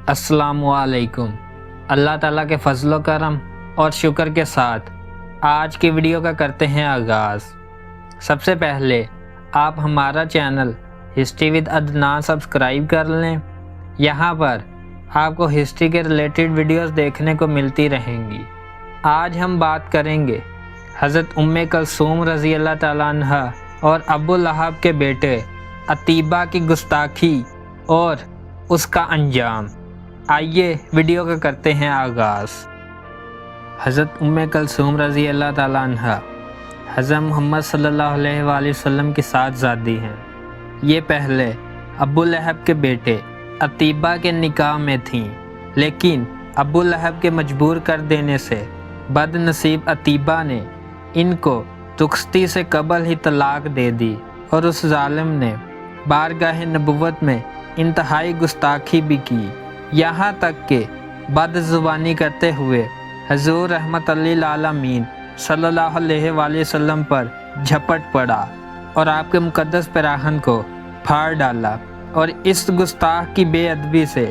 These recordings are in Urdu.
السلام علیکم۔ اللہ تعالیٰ کے فضل و کرم اور شکر کے ساتھ آج کی ویڈیو کا کرتے ہیں آغاز۔ سب سے پہلے آپ ہمارا channel history with Adnan subscribe کر لیں۔ یہاں پر آپ کو ہسٹری کے ریلیٹڈ ویڈیوز دیکھنے کو ملتی رہیں گی۔ آج ہم بات کریں گے حضرت ام کلثوم رضی اللہ تعالیٰ عنہ اور ابو لہب کے بیٹے عتیبہ کی گستاخی اور اس کا انجام۔ آئیے ویڈیو کا کرتے ہیں آغاز۔ حضرت ام کلثوم رضی اللہ تعالیٰ عنہ حضرت محمد صلی اللہ علیہ وآلہ وسلم کی ساتھ زادی ہیں۔ یہ پہلے ابو لہب کے بیٹے عتیبہ کے نکاح میں تھیں، لیکن ابو لہب کے مجبور کر دینے سے بد نصیب عتیبہ نے ان کو رخصتی سے قبل ہی طلاق دے دی، اور اس ظالم نے بارگاہ نبوت میں انتہائی گستاخی بھی کی، یہاں تک کہ بد زبانی کرتے ہوئے حضور رحمت للعالمین صلی اللہ علیہ وآلہ وسلم پر جھپٹ پڑا اور آپ کے مقدس پیراہن کو پھاڑ ڈالا، اور اس گستاخ کی بے ادبی سے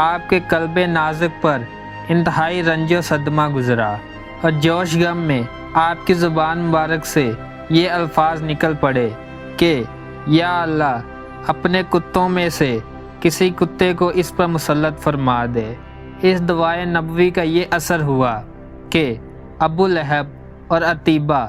آپ کے قلب نازک پر انتہائی رنج و صدمہ گزرا، اور جوش غم میں آپ کی زبان مبارک سے یہ الفاظ نکل پڑے کہ یا اللہ اپنے کتوں میں سے کسی کتے کو اس پر مسلط فرما دے۔ اس دعائے نبوی کا یہ اثر ہوا کہ ابو لہب اور عتیبہ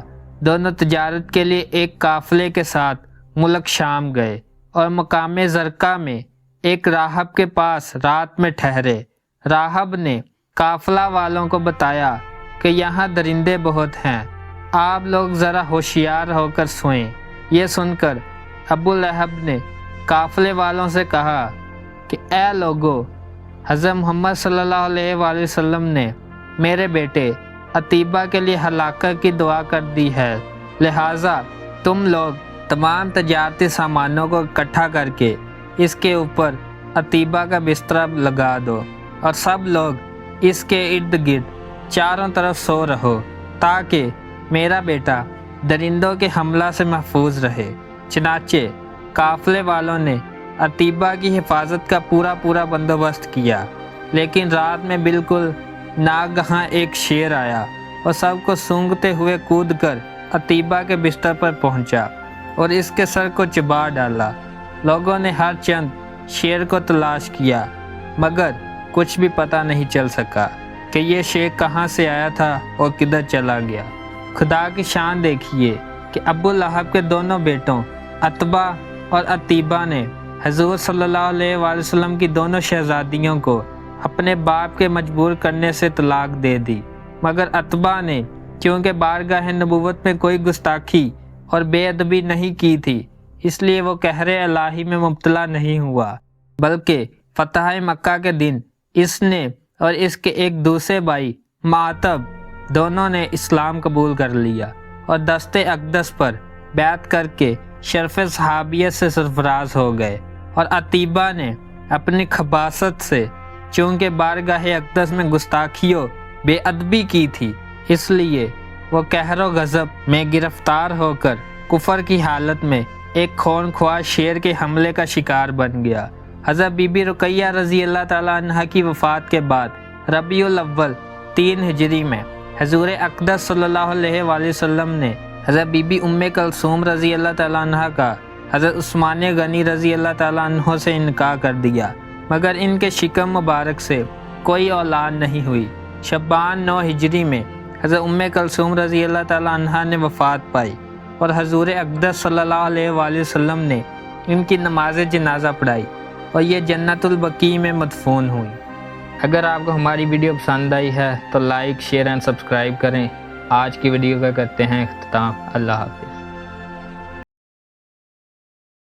دونوں تجارت کے لیے ایک قافلے کے ساتھ ملک شام گئے اور مقام زرقہ میں ایک راہب کے پاس رات میں ٹھہرے۔ راہب نے قافلہ والوں کو بتایا کہ یہاں درندے بہت ہیں، آپ لوگ ذرا ہوشیار ہو کر سوئیں۔ یہ سن کر ابو لہب نے قافلے والوں سے کہا کہ اے لوگو، حضرت محمد صلی اللہ علیہ وآلہ وسلم نے میرے بیٹے عتیبہ کے لیے ہلاکت کی دعا کر دی ہے، لہٰذا تم لوگ تمام تجارتی سامانوں کو اکٹھا کر کے اس کے اوپر عتیبہ کا بستر لگا دو، اور سب لوگ اس کے ارد گرد چاروں طرف سو رہو، تاکہ میرا بیٹا درندوں کے حملہ سے محفوظ رہے۔ چنانچہ قافلے والوں نے عتیبہ کی حفاظت کا پورا بندوبست کیا، لیکن رات میں بالکل ناگہاں ایک شیر آیا اور سب کو سونگھتے ہوئے کود کر عتیبہ کے بستر پر پہنچا اور اس کے سر کو چبا ڈالا۔ لوگوں نے ہر چند شیر کو تلاش کیا، مگر کچھ بھی پتہ نہیں چل سکا کہ یہ شیر کہاں سے آیا تھا اور کدھر چلا گیا۔ خدا کی شان دیکھیے کہ ابو لہب کے دونوں بیٹوں عتبہ اور عتیبہ نے حضور صلی اللہ علیہ وآلہ وسلم کی دونوں شہزادیوں کو اپنے باپ کے مجبور کرنے سے طلاق دے دی، مگر عتبہ نے کیونکہ بارگاہ نبوت میں کوئی گستاخی اور بے ادبی نہیں کی تھی، اس لیے وہ قہر الہی میں مبتلا نہیں ہوا، بلکہ فتح مکہ کے دن اس نے اور اس کے ایک دوسرے بھائی معتب دونوں نے اسلام قبول کر لیا اور دست اقدس پر بیعت کر کے شرف صحابیت سے سرفراز ہو گئے، اور عتیبہ نے اپنی خباثت سے چونکہ بارگاہ اقدس میں گستاخی و بے ادبی کی تھی، اس لیے وہ قہر و غضب میں گرفتار ہو کر کفر کی حالت میں ایک خونخوار شیر کے حملے کا شکار بن گیا۔ حضرت بی بی رقیہ رضی اللہ تعالیٰ عنہ کی وفات کے بعد ربیع الاول 3 ہجری میں حضور اقدس صلی اللہ علیہ وآلہ وسلم نے حضرت بی بی ام کلثوم رضی اللہ تعالیٰ عنہ کا حضرت عثمان غنی رضی اللہ تعالیٰ عنہ سے انکاح کر دیا، مگر ان کے شکم مبارک سے کوئی اولاد نہیں ہوئی۔ شعبان 9 ہجری میں حضرت ام کلثوم رضی اللہ تعالیٰ عنہ نے وفات پائی، اور حضور اقدس صلی اللہ علیہ وآلہ وسلم نے ان کی نماز جنازہ پڑھائی، اور یہ جنت البقیع میں مدفون ہوئی۔ اگر آپ کو ہماری ویڈیو پسند آئی ہے تو لائک، شیئر اینڈ سبسکرائب کریں۔ آج کی ویڈیو کا کرتے ہیں اختتام۔ اللہ حافظ۔